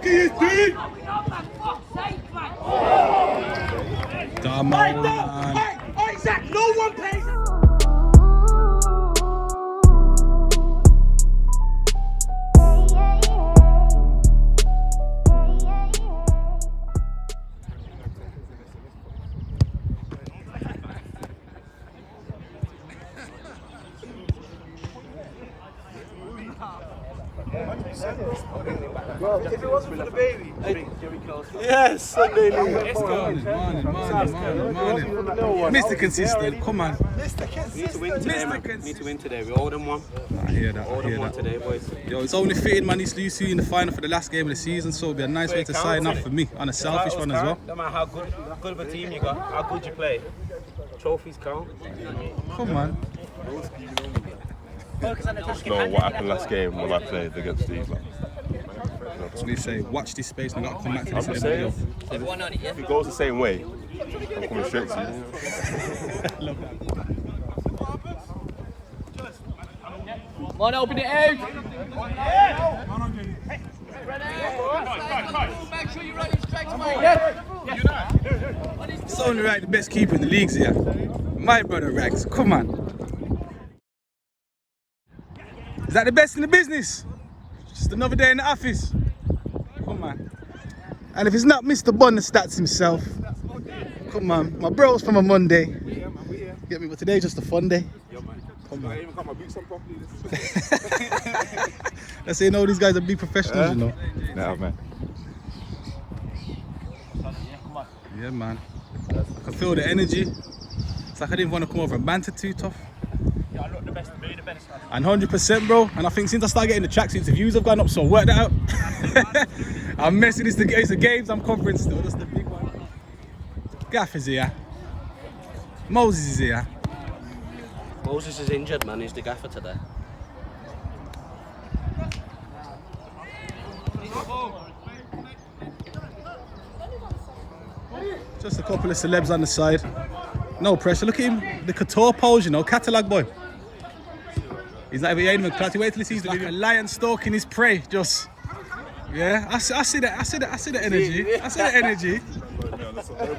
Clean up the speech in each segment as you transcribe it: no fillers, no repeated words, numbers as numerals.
fuck are you doing? Come on, man. Hey, Zach, no one pays. Well, if it wasn't for the baby, Yes, Sunday Morning. Mr. Consistent, come on. need to win today, man. Need to win today. We owe them one. I hear that. Owe them one today, boys. Yo, it's only fitting, man. He's see you in the final for the last game of the season, so it'll be a nice way to sign up for me on a selfish one as well. No matter how good of a team you got, how good you play, trophies count. Come on. Just know what happened last game when I played against these. So we say, watch this space and I gotta come back to this I'm in the video. saying, if it goes the same way, I'm coming straight to you. Love that. Come on, open it out. Make sure you're running straight to me. It's only right, the best keeper in the league's here. My brother Rags, come on. Is that the best in the business? Just another day in the office. Come on. And if it's not Mr. Bun, the stats himself. Come on. My bro's from a Monday. Get me, but today's just a fun day. Come on. Let's say, no, these guys are big professionals, you know. Nah, man. Yeah, man. I can feel the energy. It's like I didn't want to come over and banter too tough. Yeah, I look the best, be the best. And 100%, bro. And I think since I started getting the tracksuits, the views have gone up, so work that out. I'm messing. It's the games. I'm conference still. That's the big one. Gaff is here. Moses is here. Moses is injured, man. He's the gaffer today. Just a couple of celebs on the side. No pressure. Look at him. The couture pose, you know. Catalog boy. He's not even clatty. Wait till he sees like a lion stalking his prey. Just, yeah. I see that. I see the energy. I see the energy.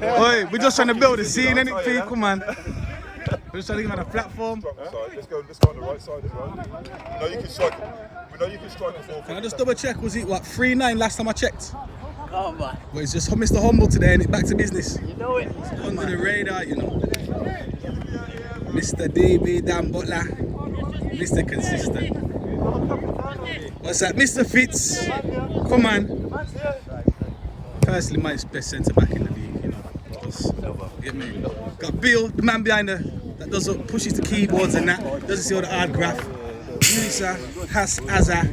Oi, we're just trying to build a scene, ain't it, P? Come on. We're just trying to give him a platform. Let's go on the right side as well. We know you can strike. We know you can strike a full. Can I just double check? Was it what 3-9 last time I checked? Come on. Well, it's just Mr. Humble today, and it's back to business. You know it. Under the radar, you know. Mr. DB Dan Butler, Mr. Consistent. What's that, Mr. Fitz? Come on. Personally, my best centre back in the league, you know. Just, get me. Got Bill, the man behind that does pushes the keyboards and that. Doesn't see all the hard graph. Musa, Azza.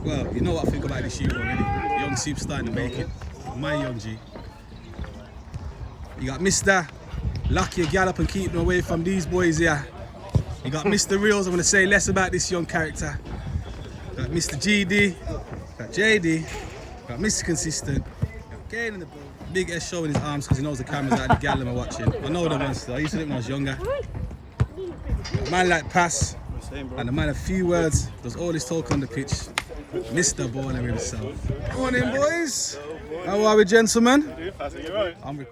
Well, you know what I think about this year already. Young superstar in the making. My young G. You got Mr. Lucky Gallop and keep him away from these boys here. You got Mr. Reels, I'm going to say less about this young character. Got Mr. GD, got JD, got Mr. Consistent, got Kane in the ball. Big S showing his arms because he knows the cameras out, the Gallum are watching. I know the ones still. I used to do it when I was younger. A man like Pass, and a man of few words, does all his talk on the pitch. Mr. Baller himself. Morning, boys. How are we, gentlemen? I'm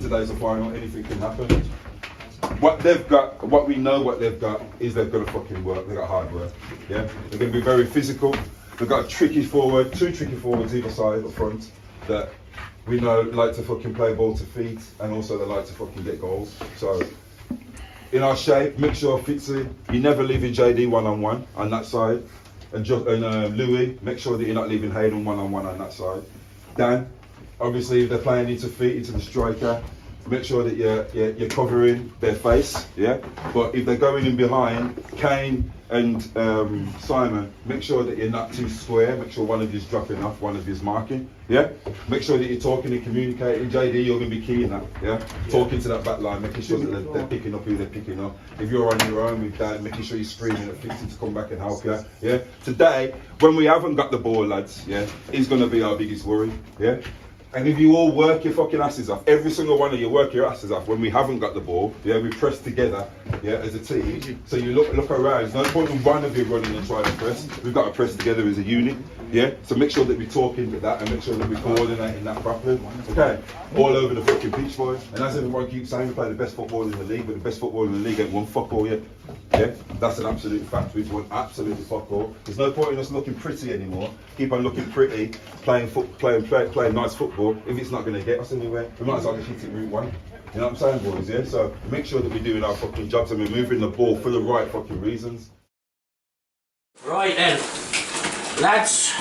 Today's a final, anything can happen. What they've got, what we know what they've got is they've got to fucking work, they've got hard work. Yeah? They're going to be very physical. They've got a tricky forward, two tricky forwards either side up front that we know like to fucking play ball to feet and also they like to fucking get goals. So in our shape, make sure Fitzy, you never leaving JD one-on-one on that side. And Louis, make sure that you're not leaving Hayden one-on-one on that side. Dan, obviously if they're playing into feet, into the striker, make sure that you're covering their face, yeah? But if they're going in behind, Kane and Simon, make sure that you're not too square, make sure one of you's dropping off, one of you's marking, yeah? Make sure that you're talking and communicating. JD, you're going to be key in that, yeah? Talking to that back line, making sure that they're picking up who they're picking up. If you're on your own with Dan, making sure you're screaming at Fitzy to come back and help you, yeah? Today, when we haven't got the ball, lads, yeah, is going to be our biggest worry, yeah? And if you all work your fucking asses off, every single one of you work your asses off when we haven't got the ball, yeah, we press together, yeah, as a team. So you look around, there's no point in one of you running and trying to press. We've got to press together as a unit, yeah? So make sure that we talk into that and make sure that we're coordinating that properly, okay? All over the fucking pitch, boys. And as everyone keeps saying, we play the best football in the league, but the best football in the league ain't won fuck all yet. Yeah, that's an absolute fact. We've won absolutely fuck all. There's no point in us looking pretty anymore. Keep on looking pretty, playing nice football. If it's not going to get us anywhere, we might as well just hit it route one. You know what I'm saying, boys? Yeah. So make sure that we're doing our fucking jobs and we're moving the ball for the right fucking reasons. Right then, lads.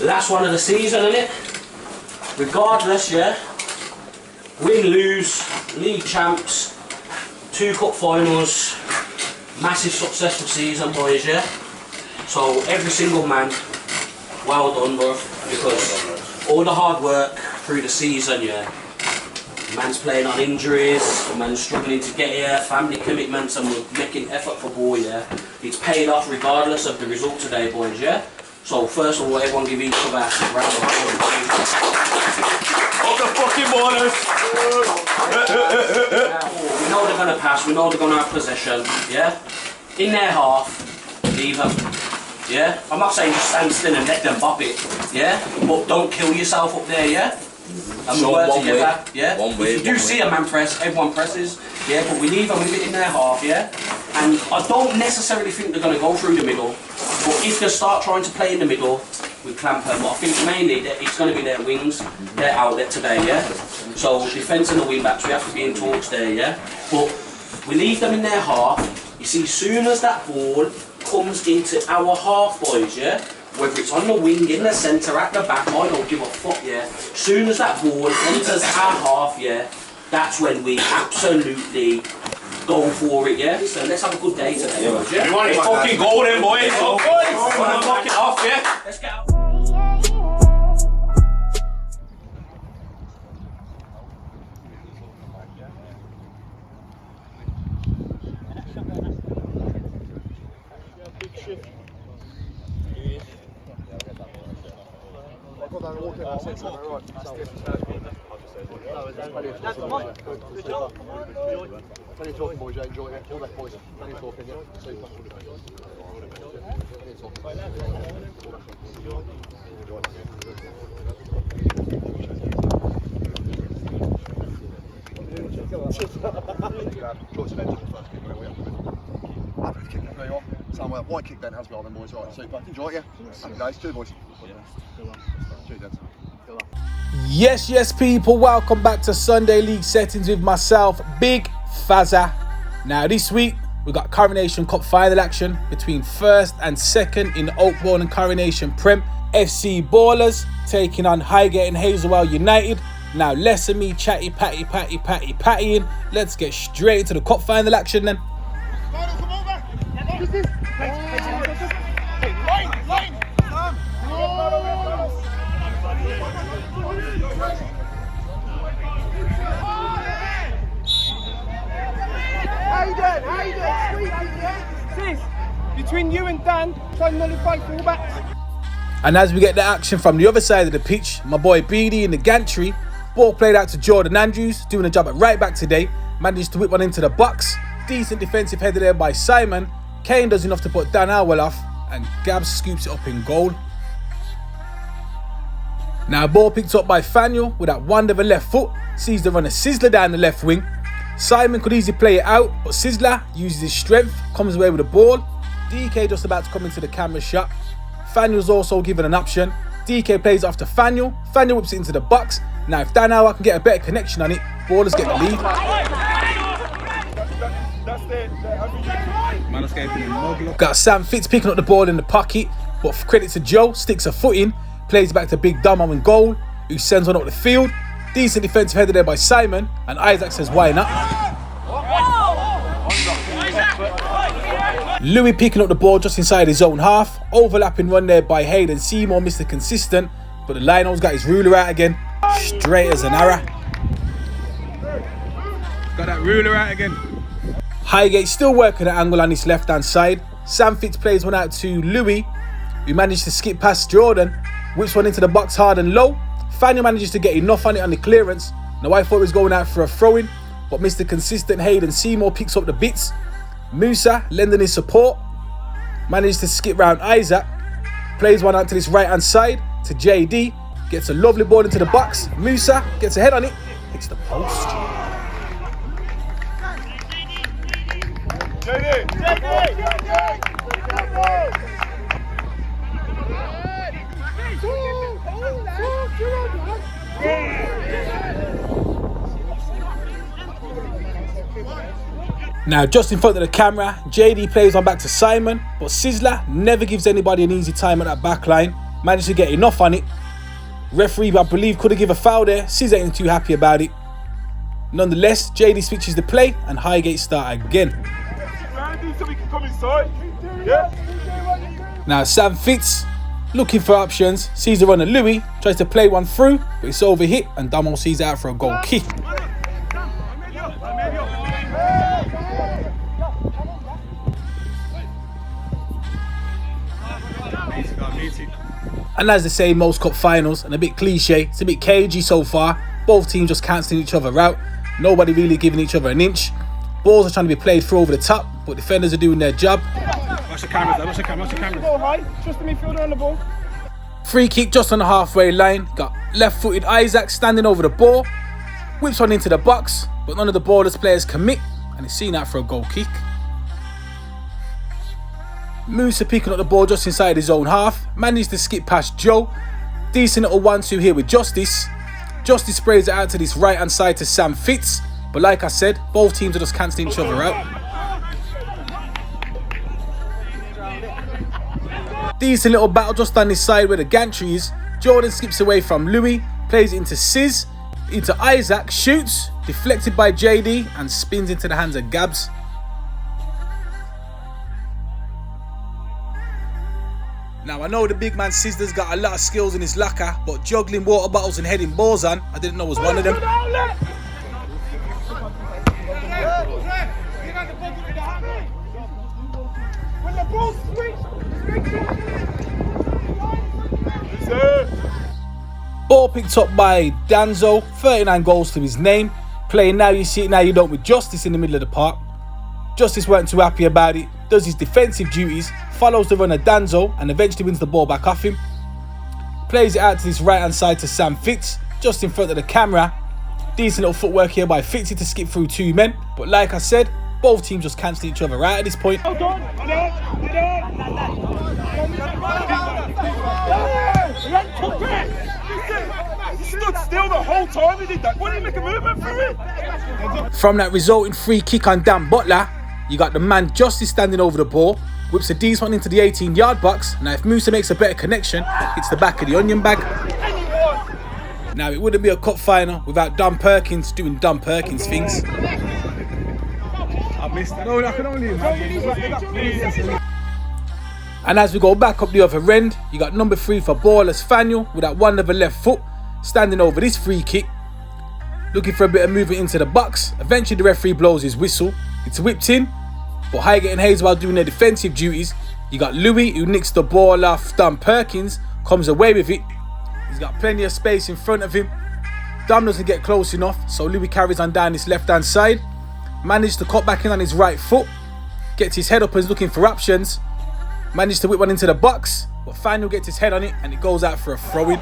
Last one of the season, innit? Regardless, yeah. Win, lose, league champs, 2 cup finals. Massive successful season, boys, yeah? So every single man, well done, bro, because all the hard work through the season, yeah? Man's playing on injuries, man's struggling to get here, family commitments, and we're making effort for ball, yeah? It's paid off regardless of the result today, boys, yeah? So first of all, everyone give each other a round of applause. Up the fucking Ballerz! We know they're going to pass, we know they're going to have possession, yeah? In their half, leave them, yeah? I'm not saying just stand still and let them bop it, yeah? But don't kill yourself up there, yeah? And we work together, yeah? If you do see a man press, everyone presses, yeah? But we leave them with it in their half, yeah? And I don't necessarily think they're going to go through the middle, but if they start trying to play in the middle, we clamp them. But I think mainly that it's going to be their wings, their outlet today, yeah? So defence and the wing backs, we have to be in talks there, yeah? But we leave them in their half. You see, soon as that ball comes into our half, boys, yeah? Whether it's on the wing, in the centre, at the back, I don't give a fuck, yeah? Soon as that ball enters our half, yeah? That's when we absolutely go for it, yeah? So let's have a good day today, boys, yeah? You want it fucking golden, boys? Oh, boys! Want to fuck it off, yeah? Let's get out. Plenty of talking, boys. Enjoy it. All that, boys. Plenty of talking, yeah. Super. Plenty of talking. Happy to kick that very well. Somewhere white kick then has well then, boys. Right, super. Enjoy it, yeah. Happy days. Cheers, boys. Cheers, gents. Yes, people, welcome back to Sunday League Settings with myself, Big Fazza. Now, this week, we got Coronation Cup final action between first and second in the Oakbourne and Coronation Prem. FC Ballerz taking on Highgate and Hazelwell United. Now, less than me pattying. Let's get straight into the cup final action then. How you doing? Squeaky, yeah? Sis, between you and Dan, try and nullify fullbacks. And as we get the action from the other side of the pitch, my boy BD in the gantry, ball played out to Jordan Andrews, doing a job at right back today, managed to whip one into the box, decent defensive header there by Simon, Kane does enough to put Dan Hazelwell off, and Gabs scoops it up in goal. Now ball picked up by Faniel with that wonderful left foot, sees the runner Sizzler down the left wing. Simon could easily play it out, but Sizzler uses his strength, comes away with the ball. DK just about to come into the camera shot. Faniel's also given an option. DK plays it off to Faniel. Faniel whips it into the box. Now if Dan Hazelwell can get a better connection on it, Ballerz get the lead. Got Sam Fitz picking up the ball in the pocket, but for credit to Joe, sticks a foot in, plays it back to Big Damo in goal, who sends one up the field. Decent defensive header there by Simon, and Isaac says why not. Louis picking up the ball just inside his own half, overlapping run there by Hayden Seymour, Mr. Consistent, but the Lionel's got his ruler out again, straight as an arrow. Got that ruler out again. Highgate still working the angle on his left hand side. Sam Fitz plays one out to Louis, who managed to skip past Jordan, whips one into the box hard and low. Fania manages to get enough on it on the clearance. Now I thought he was going out for a throw-in, but Mr. Consistent Hayden Seymour picks up the bits. Musa, lending his support, manages to skip round Isaac, plays one out to this right hand side to JD, gets a lovely ball into the box. Musa gets a head on it, hits the post. Now just in front of the camera, JD plays on back to Simon, but Sizzler never gives anybody an easy time at that back line. Managed to get enough on it. Referee, I believe, could have given a foul there. Sizz ain't too happy about it. Nonetheless, JD switches the play and Highgate start again. Now Sam Fitz, looking for options, sees the runner Louis, tries to play one through, but it's overhit and Damo sees it out for a goal kick. And as they say in most cup finals, and a bit cliche, it's a bit cagey so far. Both teams just cancelling each other out. Nobody really giving each other an inch. Balls are trying to be played through over the top, but defenders are doing their job. Watch the cameras, watch the cameras. Go high, trust the midfielder on the ball. Free kick just on the halfway line. Got left-footed Isaac standing over the ball. Whips one into the box, but none of the Ballerz players commit, and it's seen out for a goal kick. Musa picking up the ball just inside his own half, managed to skip past Joe. Decent little 1-2 here with Justice. Justice sprays it out to this right hand side to Sam Fitz, but like I said, both teams are just cancelling each other out. Decent little battle just on this side where the gantry is. Jordan skips away from Louis, plays it into Sizz, into Isaac, shoots, deflected by JD and spins into the hands of Gabs. Now I know the big man Sizzler's got a lot of skills in his locker, but juggling water bottles and heading balls on, I didn't know was one of them. Ball picked up by Danzo, 39 goals to his name. Playing now you see it, now you don't with Justice in the middle of the park. Justice weren't too happy about it, does his defensive duties, follows the runner Danzo and eventually wins the ball back off him. Plays it out to this right hand side to Sam Fitz, just in front of the camera. Decent little footwork here by Fitzy to skip through two men, but like I said, both teams just cancel each other out at this point. Stood still the whole time he did that. Why didn't he make a movement through it? From that resulting free kick on Dan Butler, you got the man Justice standing over the ball, whips a decent one into the 18-yard box. Now if Musa makes a better connection, hits the back of the onion bag. Now it wouldn't be a cup final without Don Perkins doing Don Perkins things. I missed it. No, I can only imagine. And as we go back up the other end, you got number 3 for Ballerz, Faniel, with that one other left foot, standing over this free kick, looking for a bit of movement into the box. Eventually the referee blows his whistle. It's whipped in, but Highgate and Hazelwell doing their defensive duties. You got Louis, who nicks the ball off Don Perkins, comes away with it. He's got plenty of space in front of him. Dom doesn't get close enough, so Louis carries on down his left hand side. Managed to cut back in on his right foot, gets his head up and is looking for options. Managed to whip one into the box, but Faniel gets his head on it and it goes out for a throw-in.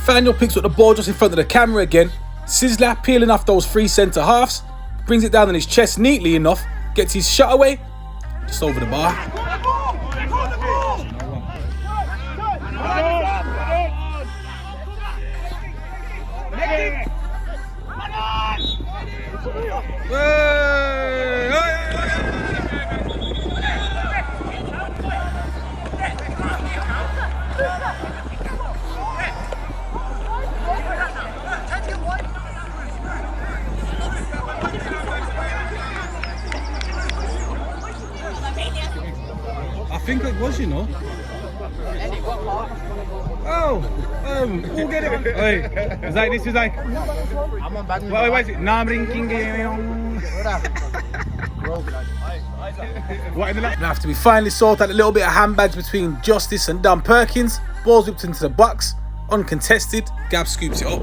Faniel picks up the ball just in front of the camera again. Sizzler peeling off those 3 centre halves, brings it down on his chest neatly enough, gets his shot away, just over the bar. I think it was, you know. Oh, we'll get it on. Wait, it's like this is like. I'm on bad. Wait, is it? Nam ring king. Now after we finally sort out a little bit of handbags between Justice and Dan Perkins, ball's whipped into the box, uncontested, Gab scoops it up.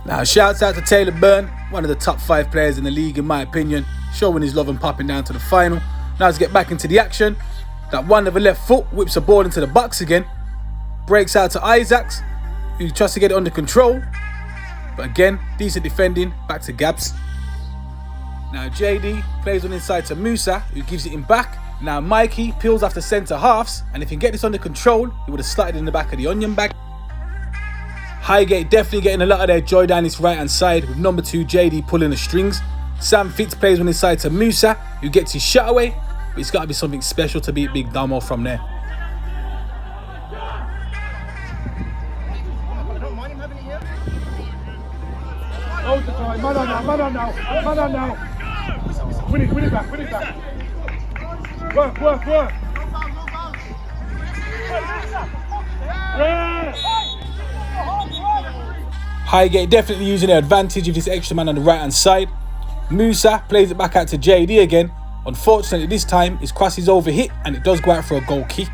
Now shouts out to Taylor Byrne, one of the top 5 players in the league in my opinion, showing his love and popping down to the final. Now to get back into the action, that one with the left foot whips the ball into the box again, breaks out to Isaacs, who tries to get it under control, but again, decent defending, back to Gabs. Now JD plays on inside to Musa, who gives it him back. Now Mikey peels after centre halves, and if he can get this under control, he would have slotted in the back of the onion bag. Highgate definitely getting a lot of their joy down this right hand side with number 2 JD pulling the strings. Sam Fitz plays on inside to Musa, who gets his shot away, but it's got to be something special to beat Big Damo from there. Hold the time, man on now. Win it back. Work. Yeah. Highgate definitely using their advantage of this extra man on the right hand side. Musa plays it back out to JD again. Unfortunately this time his cross is overhit and it does go out for a goal kick.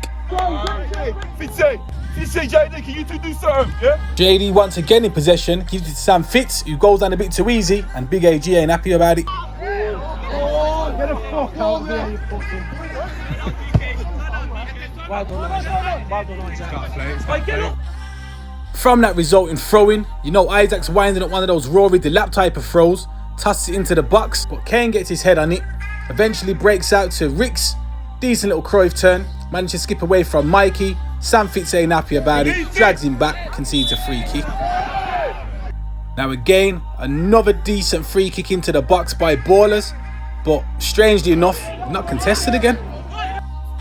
Fitzy, JD, can you two do something? Yeah? JD once again in possession, gives it to Sam Fitz, who goes down a bit too easy, and Big AG ain't happy about it. Get the fuck out of there, you fucking. Well done, Isaac. From that resulting throw-in, you know Isaac's winding up one of those Rory the Lap type of throws, tosses it into the box, but Kane gets his head on it, eventually breaks out to Ricks, decent little Cruyff turn, manages to skip away from Mikey, Sam Fitz ain't happy about it, drags him back, concedes a free kick. Now again, another decent free kick into the box by Ballerz, but strangely enough, not contested again.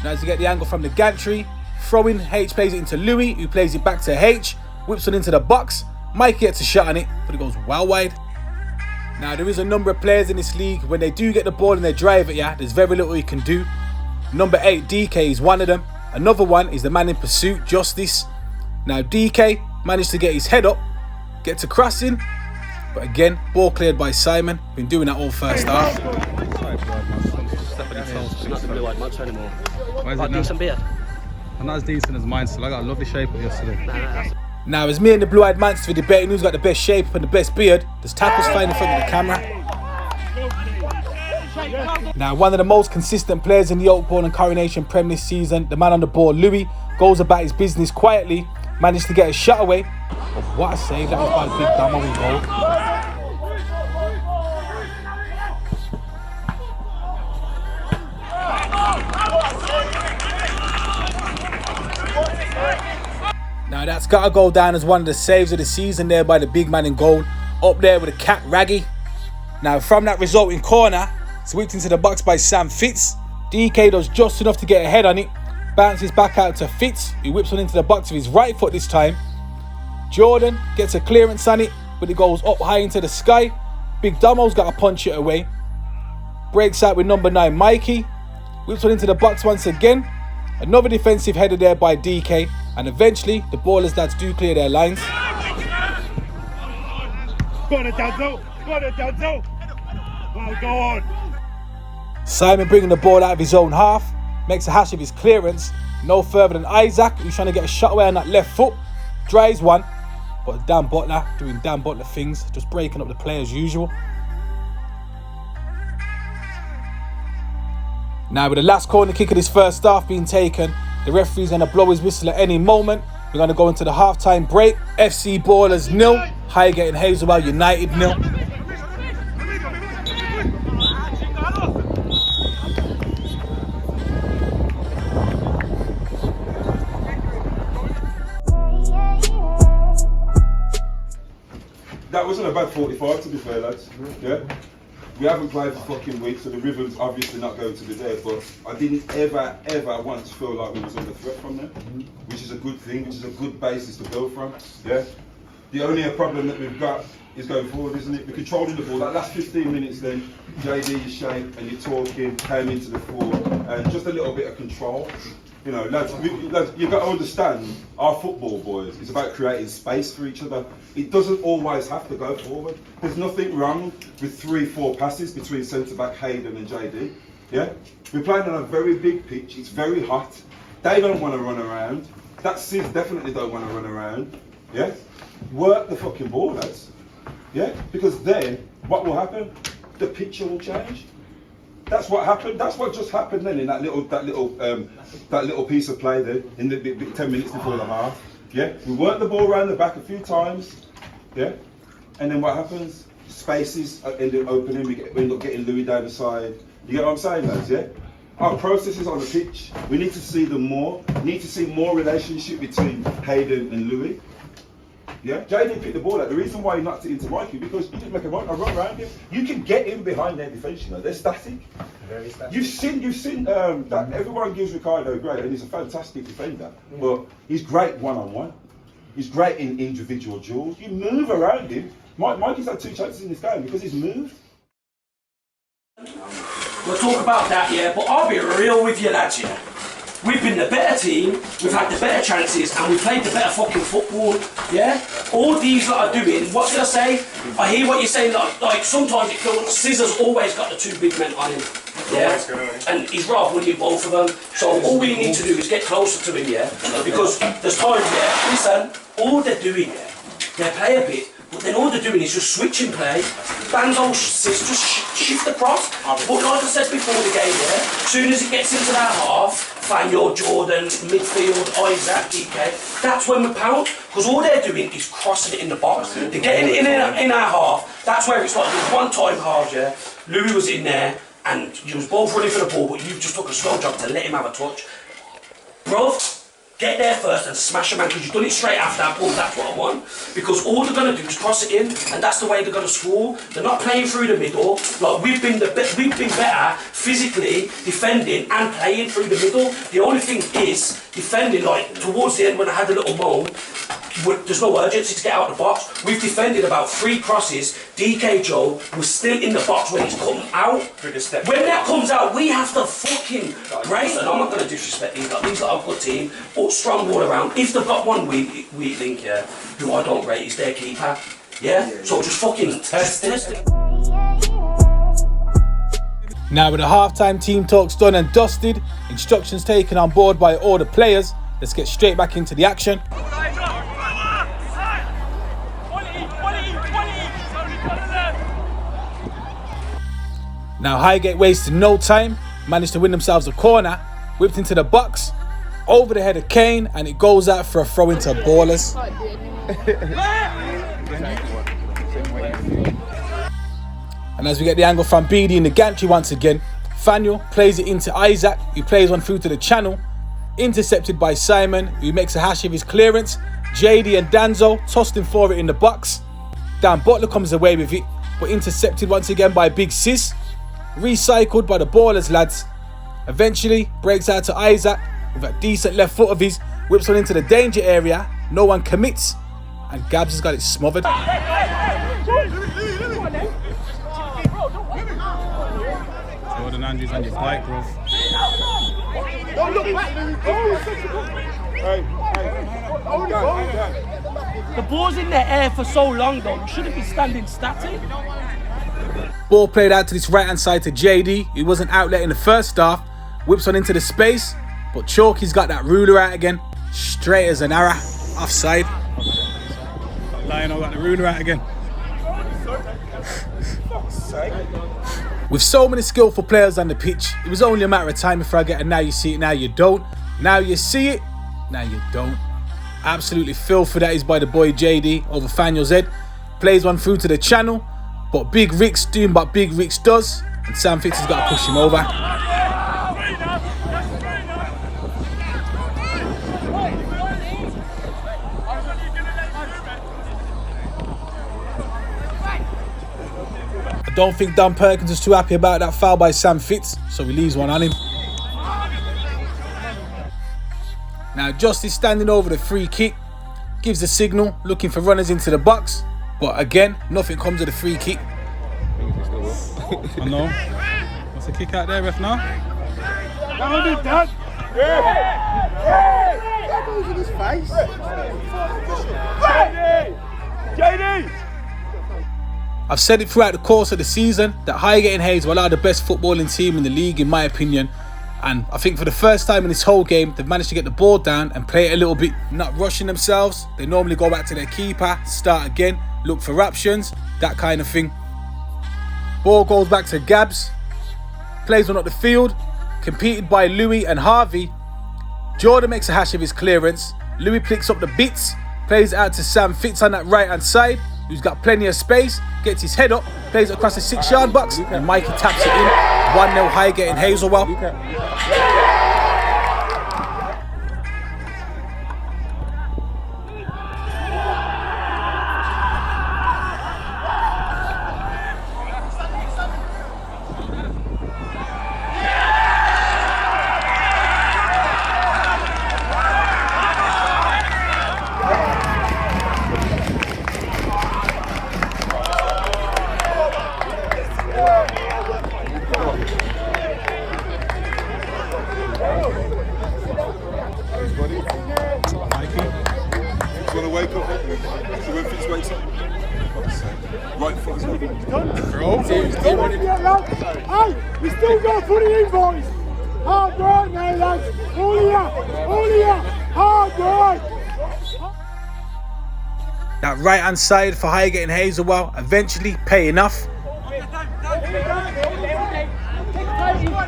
Now to get the angle from the gantry, throwing, H plays it into Louis, who plays it back to H, whips it into the box, Mikey gets a shot on it, but it goes well wide. Now there is a number of players in this league, when they do get the ball and they drive at you, there's very little you can do. Number 8, DK, is one of them. Another one is the man in pursuit, Justice. Now DK managed to get his head up, get to crossing, but again, ball cleared by Simon, been doing that all first half. It's not the blue-eyed match anymore. Why is it Decent beard. I'm not as decent as mine, still. I got a lovely shape of yesterday. Now as me and the blue-eyed man's for debating who's got the best shape and the best beard, there's tackles flying in front of the camera. Now one of the most consistent players in the Oakbourne and Coronation Prem this season, the man on the ball, Louis, goes about his business quietly, managed to get a shot away. But what a save that was by Big Damo in goal. Now that's got to go down as one of the saves of the season there by the big man in goal, up there with a cat Raggy. Now from that resulting corner, it's whipped into the box by Sam Fitz. DK does just enough to get a head on it, bounces back out to Fitz, who whips one into the box with his right foot this time. Jordan gets a clearance on it, but it goes up high into the sky. Big Damo's got to punch it away. Breaks out with number 9 Mikey, whips one into the box once again. Another defensive header there by DK, and eventually the Ballerz lads do clear their lines. Got it, Danzo. Well, go on. Simon bringing the ball out of his own half, makes a hash of his clearance, no further than Isaac, who's trying to get a shot away on that left foot, drives one, but Dan Butler doing Dan Butler things, just breaking up the play as usual. Now with the last corner kick of this first half being taken, the referee's going to blow his whistle at any moment. We're going to go into the half-time break. FC Ballerz 0, Highgate and Hazelwell United 0. That wasn't a bad 45 to be fair, lads. Yeah? We haven't played for fucking weeks, so the rhythm's obviously not going to be there, but I didn't ever once feel like we was under threat from them, which is a good thing, which is a good basis to build from. Yeah? The only problem that we've got is going forward, isn't it? We're controlling the ball. That last 15 minutes then, JD, you shape and you're talking, came into the fore, and just a little bit of control. You know, lads, you've got to understand, our football, boys, is about creating space for each other. It doesn't always have to go forward. There's nothing wrong with 3-4 passes between centre-back Hayden and JD. Yeah? We're playing on a very big pitch, it's very hot. They don't want to run around. That Sis definitely don't want to run around. Yeah? Work the fucking ball, lads. Yeah? Because then, what will happen? The picture will change. That's what happened. That's what just happened then in that little piece of play then, in the 10 minutes before the half. Yeah? We work the ball around the back a few times. Yeah? And then what happens? Spaces end up opening, we end up getting Louis down the side. You get what I'm saying, lads, yeah? Our processes on the pitch, we need to see them more. We need to see more relationship between Hayden and Louis. Yeah? JD picked the ball out. The reason why he knocked it into Mikey, because he didn't make a run around him. You can get in behind their defence, you know, they're static. Very static. You've seen that everyone gives Ricardo great, and he's a fantastic defender, but he's great one-on-one. He's great in individual duels. You move around him. Mikey's had 2 chances in this game because he's moved. We'll talk about that, yeah, but I'll be real with you, lads, yeah. We've been the better team, we've had the better chances, and we've played the better fucking football, yeah? All these lot are doing, what did I say? I hear what you're saying, like sometimes it feels like Scissor's always got the 2 big men on him, yeah? And he's rather winning both of them, so all we need to do is get closer to him, yeah? Because there's times, yeah, listen, all they're doing, yeah, they play a bit, but then all they're doing is just switching play. Banzo Sis just shift across. But like I said before the game, yeah, as soon as it gets into that half, Fanyo, Jordan, midfield, Isaac, DK, that's when we pound. Because all they're doing is crossing it in the box. They're getting it in our half. That's where it's like there's one time half, yeah. Louis was in there and you was both running for the ball, but you just took a slow jump to let him have a touch. Bruv, get there first and smash a man, because you've done it straight after that ball. That's what I want. Because all they're going to do is cross it in, and that's the way they're going to score. They're not playing through the middle. Like we've been better physically defending and playing through the middle. The only thing is defending. Like towards the end, when I had a little moan, there's no urgency to get out of the box. We've defended about 3 crosses. DK Joe was still in the box when he's come out. When that comes out, we have to fucking brace. And I'm not going to disrespect these lot. These lot are a good team, but strong all around. If they've got one weak link, yeah, who I don't rate, is their keeper. Yeah? So just fucking test it. Now with the halftime team talks done and dusted, instructions taken on board by all the players, let's get straight back into the action. Now Highgate wasted no time, managed to win themselves a corner, whipped into the box, over the head of Kane, and it goes out for a throw into Ballerz. And as we get the angle from BD in the gantry once again, Faniel plays it into Isaac, who plays one through to the channel, intercepted by Simon, who makes a hash of his clearance. JD and Danzo tossed him for it in the box. Dan Butler comes away with it, but intercepted once again by Big Sis. Recycled by the Ballerz lads. Eventually breaks out to Isaac with a decent left foot of his, whips one into the danger area, no one commits, and Gabs has got it smothered. Jordan Andrews on your bike, bro. Don't look back. The ball's in the air for so long though, you shouldn't be standing static. Ball played out to this right hand side to JD, who wasn't outlet in the first half, whips on into the space, but Chalky's got that ruler out again, straight as an arrow, offside. Lionel got the ruler out again. With so many skillful players on the pitch, it was only a matter of time before I get a now you see it, now you don't. Now you see it, now you don't. Absolutely filthy that is by the boy JD over Faniel's head. Plays one through to the channel, but Big Rick's doing what Big Rick's does, and Sam Fitz has got to push him over. I don't think Dan Perkins is too happy about that foul by Sam Fitz, so he leaves one on him. Now Justice standing over the free kick. gives the signal, looking for runners into the box. But again, nothing comes of the free kick. I know. What's the kick out there, ref now? I've said it throughout the course of the season that Highgate and Hazelwell are the best footballing team in the league, in my opinion. And I think for the first time in this whole game, they've managed to get the ball down and play it a little bit, not rushing themselves. They normally go back to their keeper, start again, look for options, that kind of thing. Ball goes back to Gabs, plays one up the field, competed by Louis and Harvey. Jordan makes a hash of his clearance. Louis picks up the bits, plays it out to Sam Fitz on that right hand side, who's got plenty of space, gets his head up, plays it across the 6-yard box, and Mikey taps it in. 1-0 Highgate and Hazelwell. Right foot. Hey, we still got 20 boys. Hard work now, lads. All of you, hard work. That right hand side for Highgate and Hazelwell eventually paying off.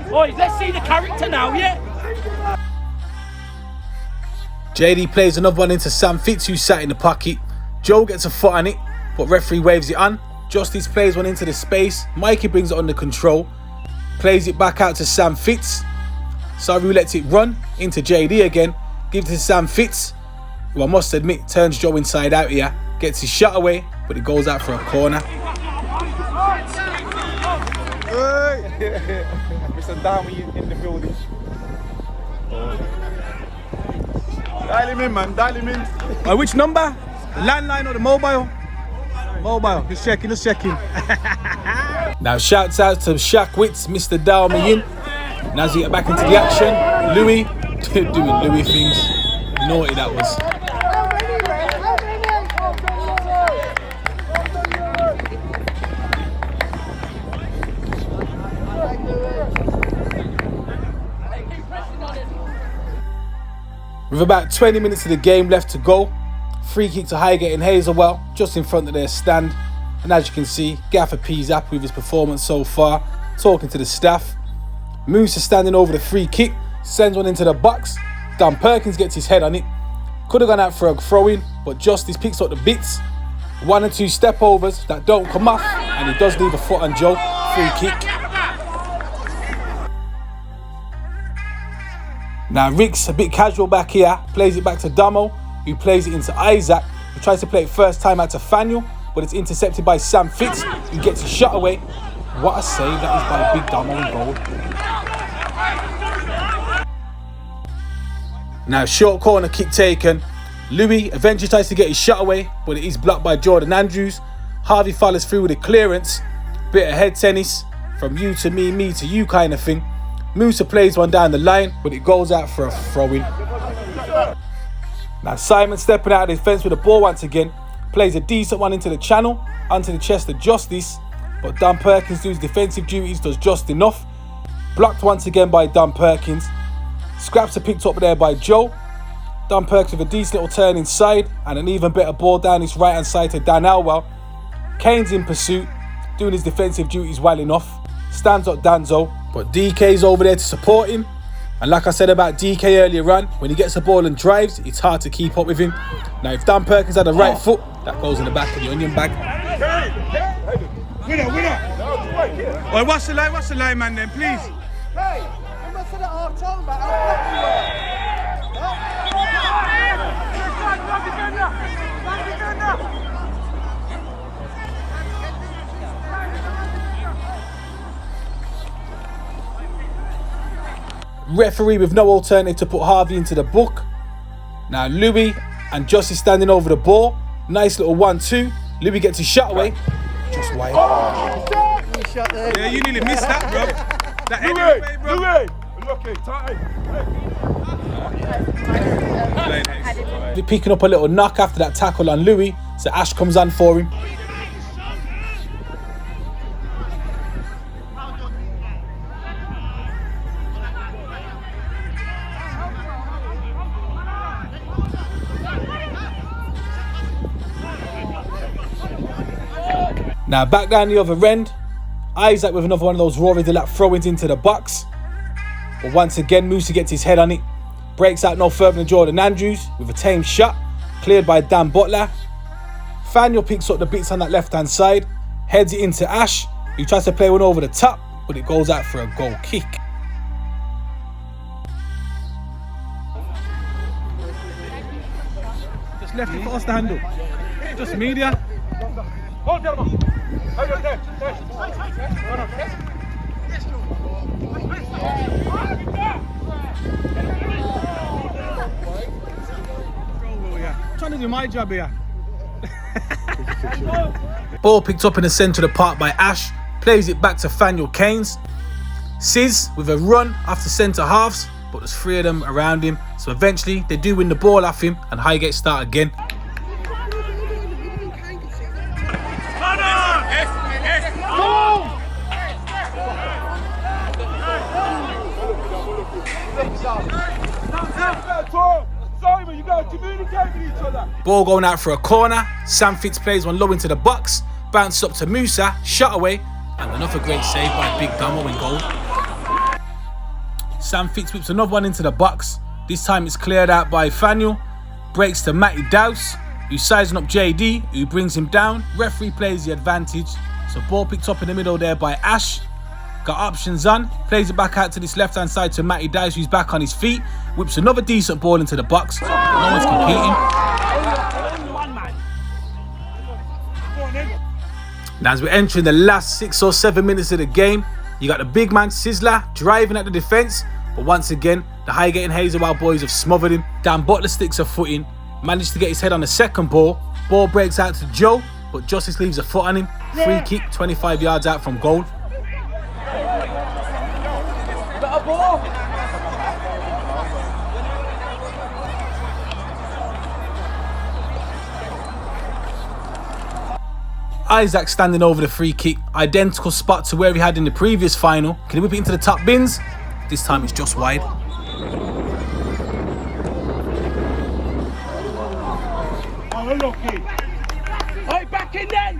Boys, let's see the character now, yeah? JD plays another one into Sam Fitz, who sat in the pocket. Joe gets a foot on it, but referee waves it on. Justice plays one into the space. Mikey brings it under control. Plays it back out to Sam Fitz. Saru lets it run into JD again. Gives it to Sam Fitz, who I must admit turns Joe inside out here. Gets his shot away, but it goes out for a corner. Mr. Down in the building. Dial him in, man. Dial him in. Which number? The landline or the mobile? Mobile. Just checking. Now shouts out to Shaq Witz, Mr. Dalmayin. Now as we get back into the action, Louis doing Louis things. Naughty that was. With about 20 minutes of the game left to go, free kick to Highgate and Hazelwell, just in front of their stand. And as you can see, Gaffer P's happy with his performance so far, talking to the staff. Moose is standing over the free kick, sends one into the box. Dan Perkins gets his head on it. Could have gone out for a throw-in, but Justice picks up the bits. 1 or 2 step overs that don't come off, and he does leave a foot on Joe. Free kick. Now Rick's a bit casual back here, plays it back to Damo, who plays it into Isaac, who tries to play it first time out to Faniel, but it's intercepted by Sam Fitz, who gets his shot away. What a save that is by Big Damo in goal. Now short corner kick taken. Louis eventually tries to get his shot away, but it is blocked by Jordan Andrews. Harvey follows through with a clearance. Bit of head tennis, from you to me to you kind of thing. Musa plays one down the line, but it goes out for a throw-in. Now Simon stepping out of the defence with the ball once again. Plays a decent one into the channel, onto the chest of Justice. But Dan Perkins doing his defensive duties, does just enough. Blocked once again by Dan Perkins. Scraps are picked up there by Joe. Dan Perkins with a decent little turn inside, and an even better ball down his right hand side to Dan Elwell. Kane's in pursuit, doing his defensive duties well enough. Stands up Danzo, but DK's over there to support him. And like I said about DK earlier on, when he gets the ball and drives, it's hard to keep up with him. Now if Dan Perkins had the right foot, that goes in the back of the onion bag. Winner. Oi, what's the line, man, then, please? Hey, I'm not saying half time, but I'll Referee with no alternative to put Harvey into the book. Now Louis and Justice standing over the ball. Nice little 1-2. Louis gets his shot away. Just wide. Yeah, you nearly missed that, bro. That anyway, bro. Louis! Lucky, tight. They're picking up a little knock after that tackle on Louis, so Ash comes on for him. Now back down the other end, Isaac with another one of those Rory Delap throw-ins into the box. But once again, Musa gets his head on it. Breaks out no further than Jordan Andrews with a tame shot. Cleared by Dan Butler. Faniel picks up the bits on that left-hand side. Heads it into Ash, who tries to play one over the top, but it goes out for a goal kick. Just left it for us to handle. Just media. I'm trying to do my job here. Ball picked up in the centre of the park by Ash. Plays it back to Faniel Keynes. Sis with a run after centre halves, but there's 3 of them around him. So eventually they do win the ball off him and Highgate start again. Simon, you gotta communicate with each other. Ball going out for a corner. Sam Fitz plays one low into the box. Bounces up to Musa, shot away, and another great save by Big Damo in goal. Sam Fitz whips another one into the box. This time it's cleared out by Faniel. Breaks to Matty Dowse, who's sizing up JD, who brings him down. Referee plays the advantage. So ball picked up in the middle there by Ash. Got options on, plays it back out to this left-hand side to Matty Dowse, who's back on his feet. Whips another decent ball into the box, but no one's competing. Now as we're entering the last 6 or 7 minutes of the game, you got the big man Sizzler driving at the defence, but once again, the Highgate and Hazelwell boys have smothered him. Dan Butler sticks a foot in, managed to get his head on the second ball. Ball breaks out to Joe, but Justice leaves a foot on him. Free kick, 25 yards out from goal. Isaac standing over the free kick, identical spot to where he had in the previous final. Can he whip it into the top bins? This time it's just wide. Oh, lucky. Hey, back in then.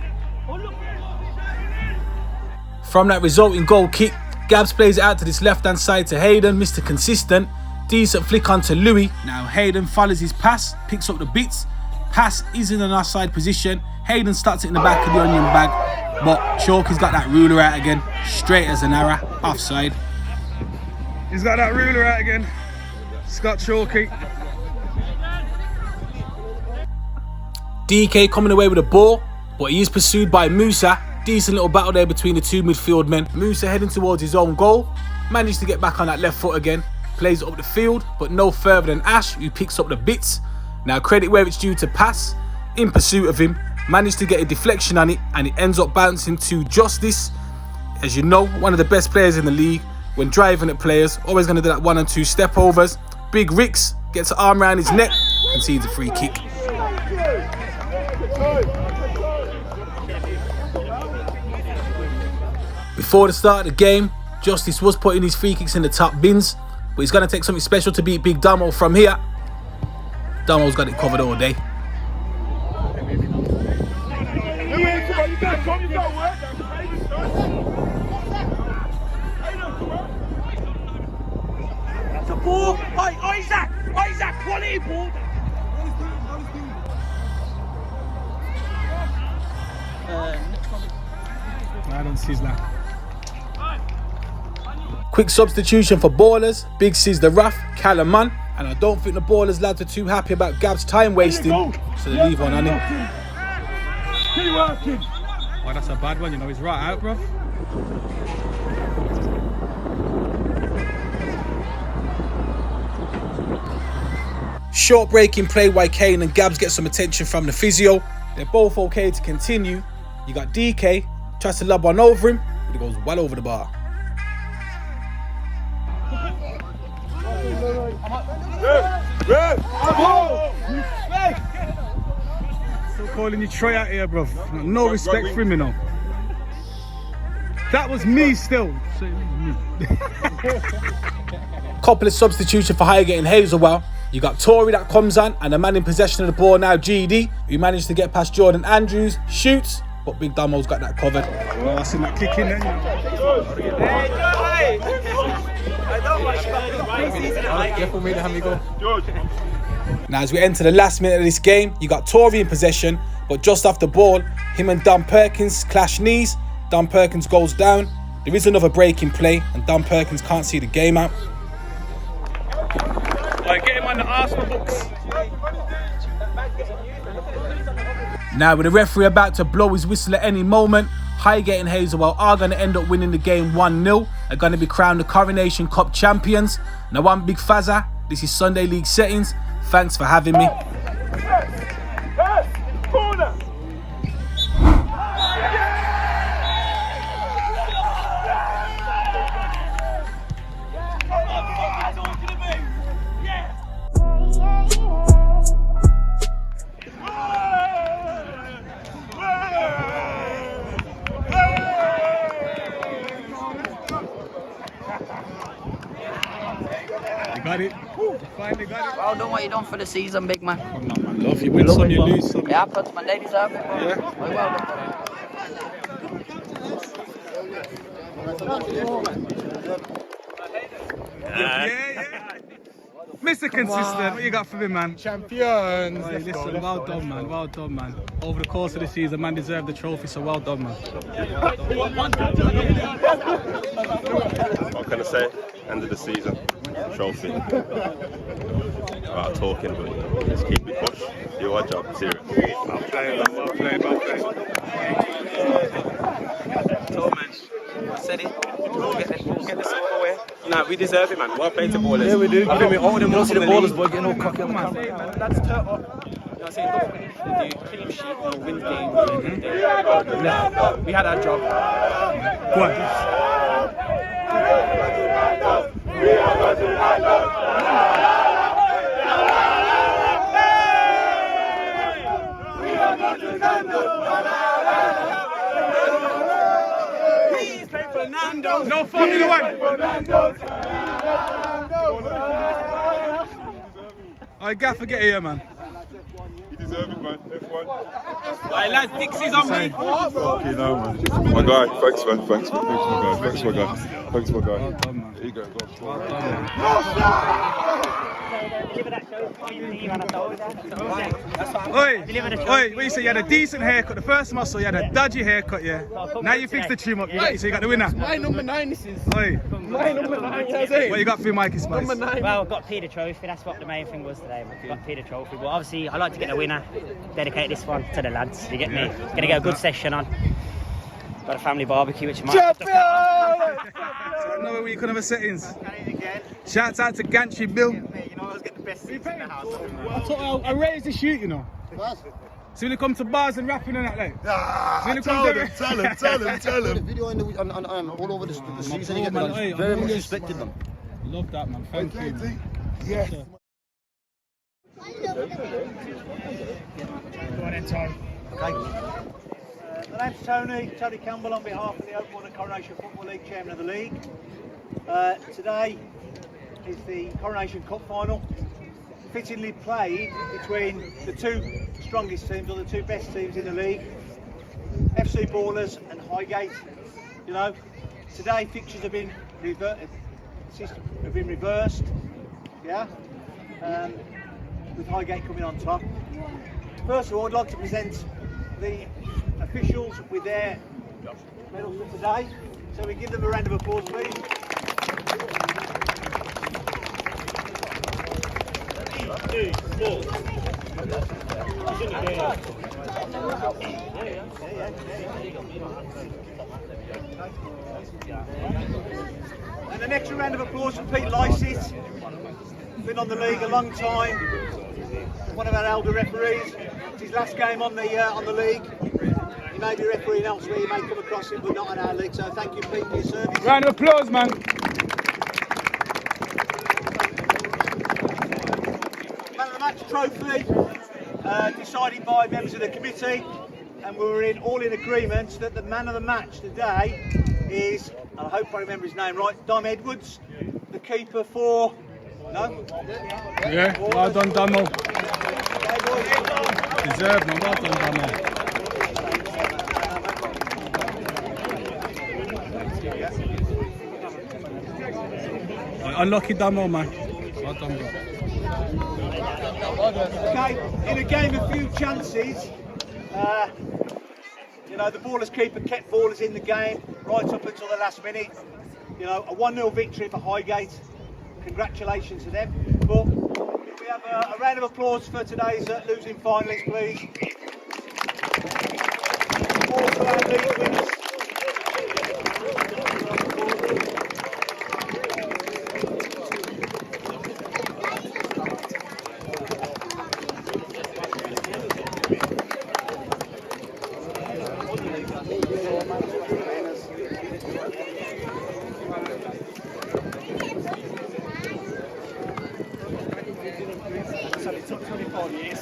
From that resulting goal kick, Gabs plays it out to this left-hand side to Hayden, Mr. Consistent. Decent flick onto Louis. Now Hayden follows his pass, picks up the bits. Pass is in an offside position. Hayden starts it in the back of the onion bag, but Chalky's got that ruler out again, straight as an arrow, offside. He's got that ruler out again. Scott Chalky. DK coming away with the ball, but he is pursued by Musa. Decent little battle there between the 2 midfield men. Musa heading towards his own goal. Managed to get back on that left foot again. Plays it up the field, but no further than Ash, who picks up the bits. Now credit where it's due to Pass. In pursuit of him. Managed to get a deflection on it, and it ends up bouncing to Justice. As you know, one of the best players in the league. When driving at players, always going to do that 1 and 2 step overs. Big Ricks gets an arm around his neck. Concedes a free kick. Before the start of the game, Justice was putting his free kicks in the top bins, but he's going to take something special to beat Big Damo from here. Damo's got it covered all day. That's a ball. Hey, Isaac, quality ball. I don't see that. Quick substitution for Ballerz. Big Sis the Rough, Callum Mann. And I don't think the Ballerz lads are too happy about Gab's time wasting, so they leave one on him. Keep working. Oh, that's a bad one, you know, he's right out, bruv. Short breaking play while Kane and Gabs get some attention from the physio. They're both okay to continue. You got DK, tries to lob one over him, but it goes well over the bar. Still calling you Troy out here, bro. No respect for him, you know. That was me still. So it was me. Couple of substitutions for Highgate and Hazelwell. You got Tory that comes on, and the man in possession of the ball now, GD, who managed to get past Jordan Andrews, shoots, but Big Damo's got that covered. Oh, I seen that kick in then. Now as we enter the last minute of this game, you got Tory in possession, but just off the ball, him and Don Perkins clash knees. Don Perkins goes down. There is another break in play, and Don Perkins can't see the game out. Like, get him on the Arsenal books. Now with the referee about to blow his whistle at any moment, Highgate and Hazelwell are going to end up winning the game 1-0. They're going to be crowned the Coronation Cup champions. Now I'm Big Fazza. This is Sunday League Settings. Thanks for having me. Got it. Finally got it. Well done what you done for the season, big man. Love you. Win some, you lose some. It happens, man. They deserve it. Bro. Yeah. Well done. Yeah. Mr. Consistent, what you got for me, man? Champions. Hey, listen, well done, man. Well done, man. Over the course of the season, man deserved the trophy, so well done, man. What can I say? End of the season, trophy. About talking, but just keep it push. Do our job, serious. Well played, well played, well played. So, man, I said it. We'll get the silver away. Nah, we deserve it, man. Well played to Ballerz. Yeah, we do. I think we owe them more to the Ballerz league. boy getting all cocky on the camera. Man, lads turn up. You know what I'm saying? Don't finish the clean sheet or win games. Yeah, we had our job. Go on. No Formula One. Alright, Gaffer, get here, man. You deserve it, man. F1. Right, lads, Dixie's on me. Okay, no, man. My guy, thanks, man. Thanks, my guy. Thanks, my guy. Thanks, my guy. Well done, man. There you go. Go on. Well done, man. Oi, what you say? You had a decent haircut. The first time I saw you had a dodgy haircut, yeah. Now you fixed the trim up. So you got the winner. My number 9 this is. Oi, My number 9, that's it. what you got for me, Mikey Spice? Number 9. Well, I've got P the trophy, that's what the main thing was today. I've got P the trophy, but obviously I like to get the winner, dedicate this one to the lads, you get me? Gonna get a good session on. Got a family barbecue which might So I know where you could have a settings. Shouts out to Gantry Bill. You know I was getting the best seats in the house. I raised the shoot, you know. So when it comes to bars and rapping and that, like. Tell him. Video on all over the season. You get Hey, very I'm much always- respected them. Love that, man. Thank you, man. Yes. My name's Tony Campbell on behalf of the Open Water Coronation Football League, Chairman of the League. Today is the Coronation Cup final, fittingly played between the two strongest teams or the two best teams in the league, FC Ballerz and Highgate. You know, today fixtures have been reversed, yeah, with Highgate coming on top. First of all, I'd like to present the officials with their medals for today. So we give them a round of applause, please. And the next round of applause for Pete Lycett, been on the league a long time. One of our elder referees. It's his last game on the league. He may be refereeing elsewhere, you may come across him, but not on our league. So thank you, Pete, for your service. Round of applause, man. Man of the match trophy, decided by members of the committee, and we were all in agreement that the man of the match today is, I hope I remember his name right, Dom Edwards, the keeper for. No? Yeah, well done, Damo. Deserved, man. Well done, Damo. Unlucky Damo, man. Well done, bro. Okay, in a game of few chances, you know, the Ballerz keeper kept Ballerz in the game right up until the last minute. You know, a 1-0 victory for Highgate. Congratulations to them. But we have a round of applause for today's losing finalists, please. All for our league winners. It took 25 years.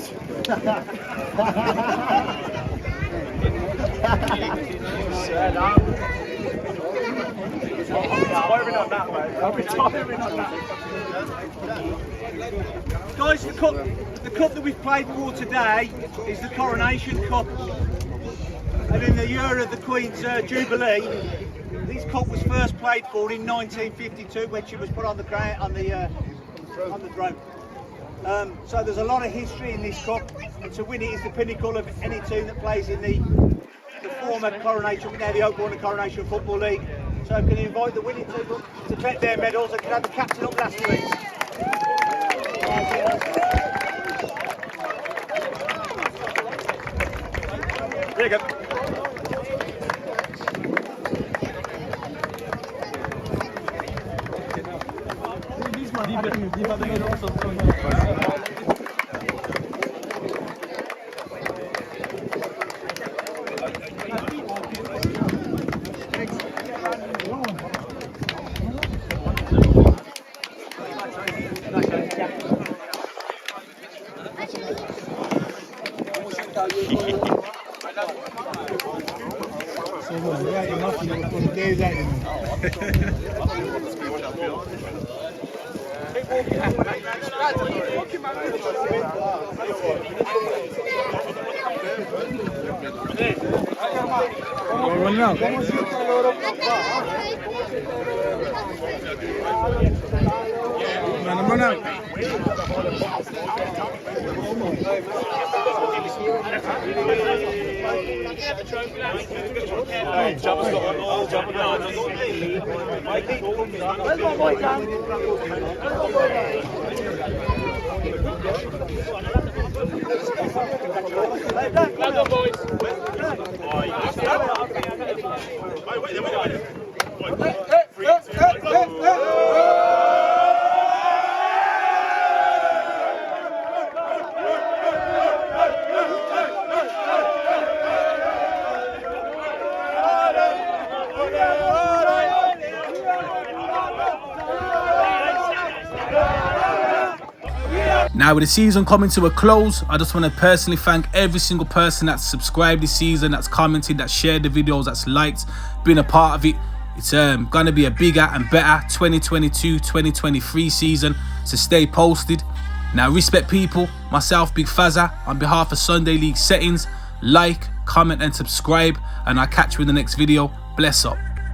Guys, the cup that we've played for today is the Coronation Cup. And in the year of the Queen's Jubilee, this cup was first played for in 1952 when she was put on the ground on the throne. So there's a lot of history in this cup, and to win it is the pinnacle of any team that plays in the former Coronation, now the Oakbourne Coronation Football League. So can you invite the winning team up to collect their medals and can have the captain up last week. There you go. Now, with the season coming to a close, I just want to personally thank every single person that's subscribed this season, that's commented, that's shared the videos, that's liked, been a part of it. It's going to be a bigger and better 2022-2023 season, so stay posted. Now, respect people, myself, Big Fazza, on behalf of Sunday League Settings, like, comment and subscribe, and I'll catch you in the next video. Bless up.